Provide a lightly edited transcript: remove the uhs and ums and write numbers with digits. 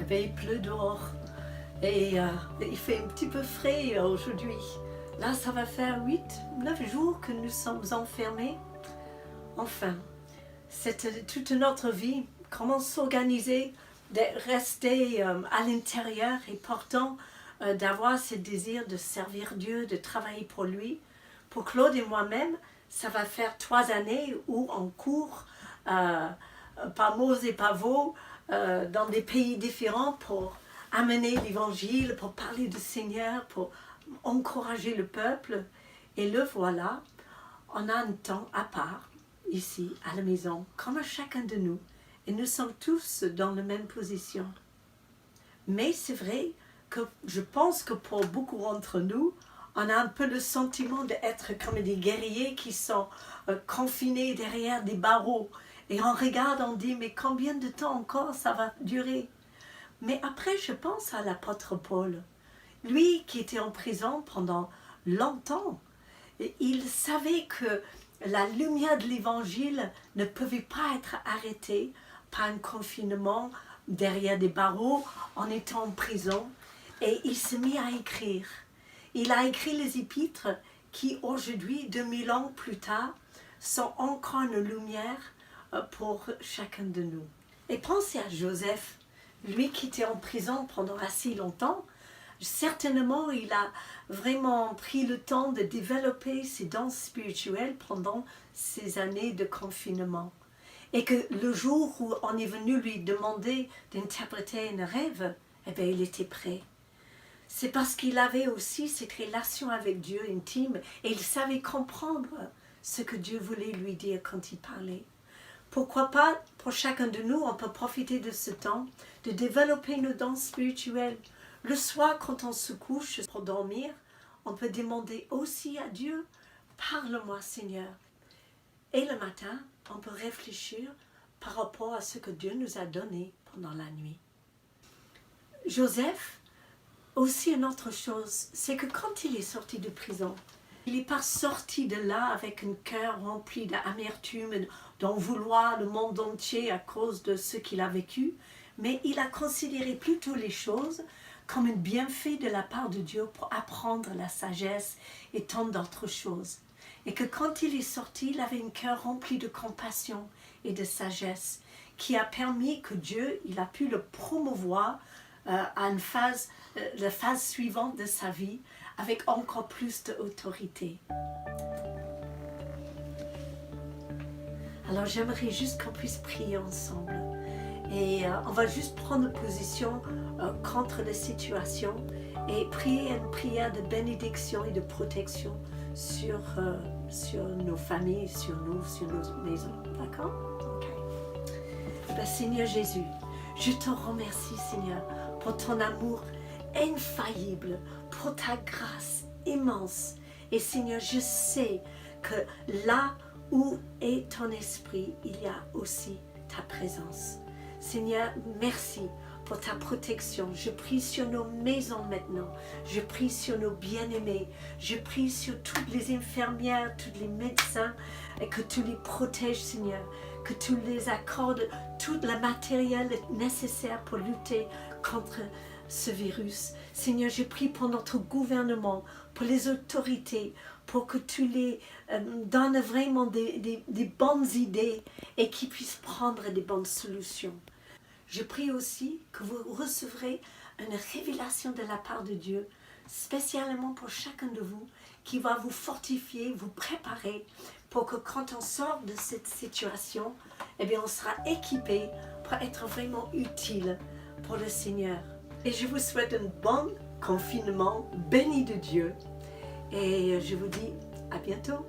Eh bien, il pleut dehors et il fait un petit peu frais aujourd'hui. Là, ça va faire 8-9 jours que nous sommes enfermés. Enfin, c'est toute notre vie. Comment s'organiser, de rester à l'intérieur et pourtant d'avoir ce désir de servir Dieu, de travailler pour lui. Pour Claude et moi-même, ça va faire 3 années où on court par mots et pavots dans des pays différents pour amener l'évangile, pour parler du Seigneur, pour encourager le peuple. Et le voilà, on a un temps à part, ici, à la maison, comme chacun de nous. Et nous sommes tous dans la même position. Mais c'est vrai que je pense que pour beaucoup d'entre nous, on a un peu le sentiment d'être comme des guerriers qui sont confinés derrière des barreaux. Et on regarde, on dit, mais combien de temps encore ça va durer? Mais après, je pense à l'apôtre Paul. Lui qui était en prison pendant longtemps, il savait que la lumière de l'évangile ne pouvait pas être arrêtée par un confinement derrière des barreaux en étant en prison. Et il s'est mis à écrire. Il a écrit les épîtres qui aujourd'hui, 2000 ans plus tard, sont encore une lumière pour chacun de nous. Et pensez à Joseph, lui qui était en prison pendant assez longtemps. Certainement, il a vraiment pris le temps de développer ses dons spirituels pendant ces années de confinement. Et que le jour où on est venu lui demander d'interpréter un rêve, eh bien, il était prêt. C'est parce qu'il avait aussi cette relation avec Dieu intime et il savait comprendre ce que Dieu voulait lui dire quand il parlait. Pourquoi pas, pour chacun de nous, on peut profiter de ce temps de développer nos dons spirituels. Le soir, quand on se couche pour dormir, on peut demander aussi à Dieu, parle-moi Seigneur. Et le matin, on peut réfléchir par rapport à ce que Dieu nous a donné pendant la nuit. Joseph, aussi une autre chose, c'est que quand il est sorti de prison, il n'est pas sorti de là avec un cœur rempli d'amertume, d'en vouloir le monde entier à cause de ce qu'il a vécu, mais il a considéré plutôt les choses comme un bienfait de la part de Dieu pour apprendre la sagesse et tant d'autres choses. Et que quand il est sorti, il avait un cœur rempli de compassion et de sagesse qui a permis que Dieu, il a pu le promouvoir à la phase suivante de sa vie avec encore plus d'autorité. Alors j'aimerais juste qu'on puisse prier ensemble. Et on va juste prendre position contre la situation et prier une prière de bénédiction et de protection sur nos familles, sur nos maisons. D'accord? Ok. Ben, Seigneur Jésus, je te remercie, Seigneur, pour ton amour infaillible, pour ta grâce immense. Et Seigneur, je sais que là où est ton esprit, il y a aussi ta présence. Seigneur, merci pour ta protection. Je prie sur nos maisons maintenant. Je prie sur nos bien-aimés. Je prie sur toutes les infirmières, tous les médecins, et que tu les protèges, Seigneur. Que tu les accordes tout le matériel nécessaire pour lutter contre ce virus. Seigneur, je prie pour notre gouvernement, pour les autorités, pour que tu les donnes vraiment des bonnes idées et qu'ils puissent prendre des bonnes solutions. Je prie aussi que vous recevrez une révélation de la part de Dieu, spécialement pour chacun de vous, qui va vous fortifier, vous préparer pour que quand on sort de cette situation, eh bien, on sera équipé pour être vraiment utile pour le Seigneur. Et je vous souhaite un bon confinement béni de Dieu. Et je vous dis à bientôt.